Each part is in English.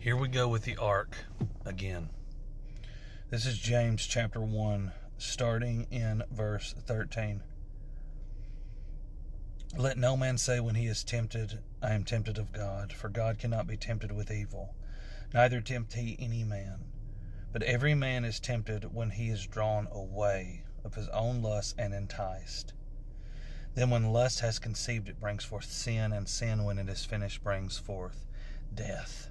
Here we go with the ark again. This is James chapter 1, starting in verse 13. Let no man say when he is tempted, I am tempted of God, for God cannot be tempted with evil, neither tempt he any man. But every man is tempted when he is drawn away of his own lust and enticed. Then when lust has conceived, it brings forth sin, and sin, when it is finished, brings forth death.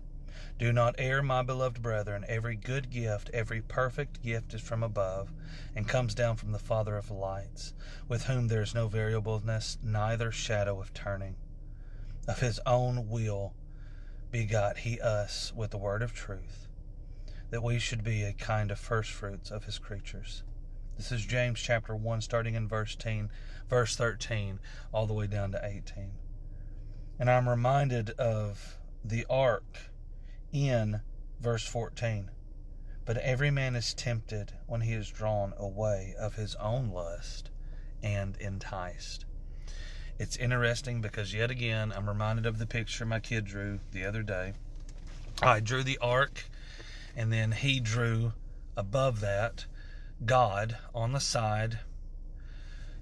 Do not err, my beloved brethren. Every good gift, every perfect gift is from above, and comes down from the Father of lights, with whom there is no variableness, neither shadow of turning. Of his own will begot he us with the word of truth, that we should be a kind of firstfruits of his creatures. This is James chapter 1, starting in verse 13, all the way down to 18. And I'm reminded of the ark in verse 14. But every man is tempted when he is drawn away of his own lust and enticed. It's interesting because yet again I'm reminded of the picture my kid drew the other day. I drew the ark, and then he drew above that God on the side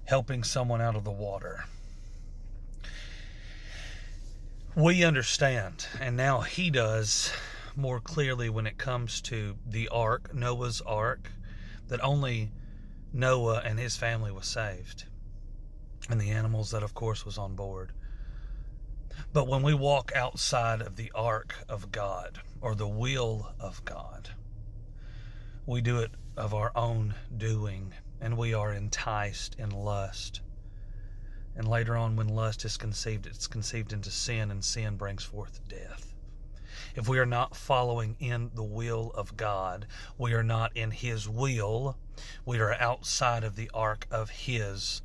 helping someone out of the water. We understand, and now he does more clearly when it comes to the ark, Noah's ark, that only Noah and his family was saved, and the animals that of course was on board. But when we walk outside of the ark of God, or the will of God, we do it of our own doing, and we are enticed in lust. And later on, when lust is conceived, it's conceived into sin, and sin brings forth death. If we are not following in the will of God, we are not in his will, we are outside of the ark of his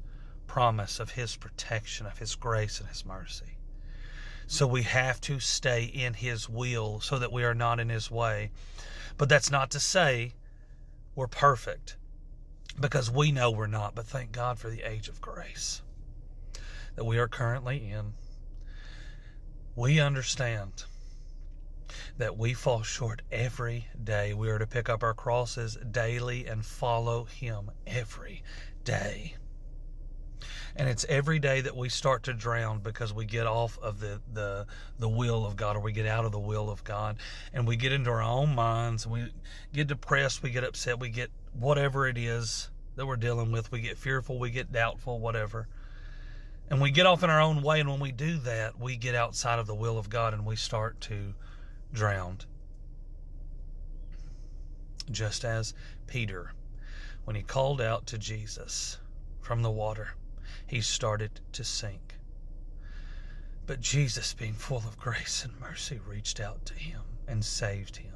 promise, of his protection, of his grace and his mercy. So we have to stay in his will so that we are not in his way. But that's not to say we're perfect, because we know we're not, but thank God for the age of grace that we are currently in. We understand that we fall short every day. We are to pick up our crosses daily and follow him every day. And it's every day that we start to drown because we get off of the will of God, or we get out of the will of God, and we get into our own minds, and we get depressed, we get upset, we get whatever it is that we're dealing with, we get fearful, we get doubtful, whatever. And we get off in our own way, and when we do that, we get outside of the will of God and we start to drown. Just as Peter, when he called out to Jesus from the water, he started to sink. But Jesus, being full of grace and mercy, reached out to him and saved him.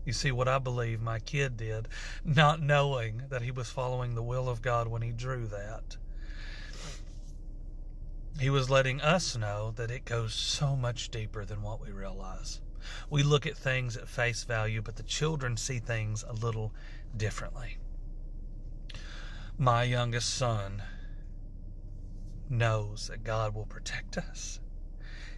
You see, what I believe my kid did, not knowing that he was following the will of God when he drew that, he was letting us know that it goes so much deeper than what we realize. We look at things at face value, but the children see things a little differently. My youngest son knows that God will protect us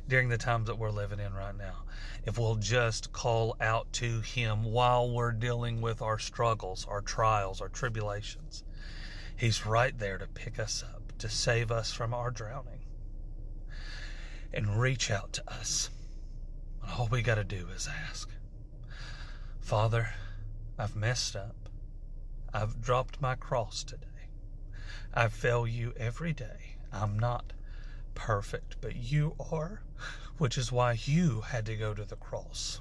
during the times that we're living in right now, if we'll just call out to him while we're dealing with our struggles, our trials, our tribulations. He's right there to pick us up, to save us from our drowning, and reach out to us. And all we got to do is ask, Father, I've messed up. I've dropped my cross today. I fail you every day. I'm not perfect, but you are, which is why you had to go to the cross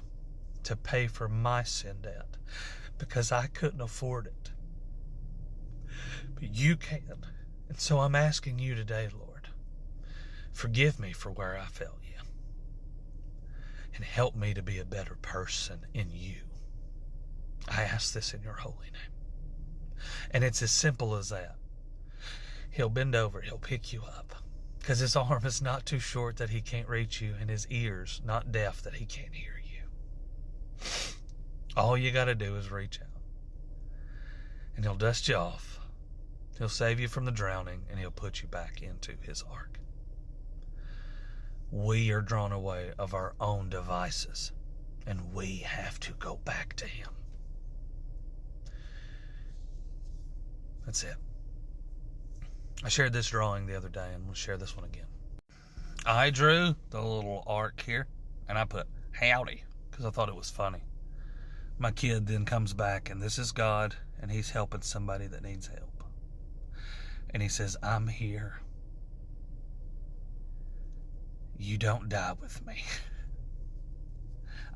to pay for my sin debt, because I couldn't afford it. But you can. And so I'm asking you today, Lord, forgive me for where I failed you, and help me to be a better person in you. I ask this in your holy name. And it's as simple as that. He'll bend over, he'll pick you up, because his arm is not too short that he can't reach you, and his ears not deaf that he can't hear you. All you got to do is reach out, and he'll dust you off. He'll save you from the drowning, and he'll put you back into his ark. We are drawn away of our own devices. And we have to go back to him. That's it. I shared this drawing the other day, and we'll share this one again. I drew the little ark here, and I put howdy because I thought it was funny. My kid then comes back, and this is God, and he's helping somebody that needs help. And he says, I'm here. You don't die with me.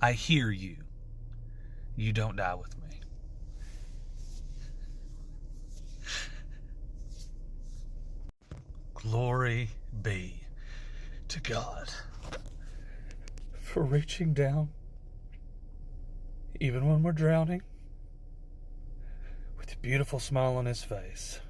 I hear you. You don't die with me. Glory be to God for reaching down, even when we're drowning, with a beautiful smile on his face.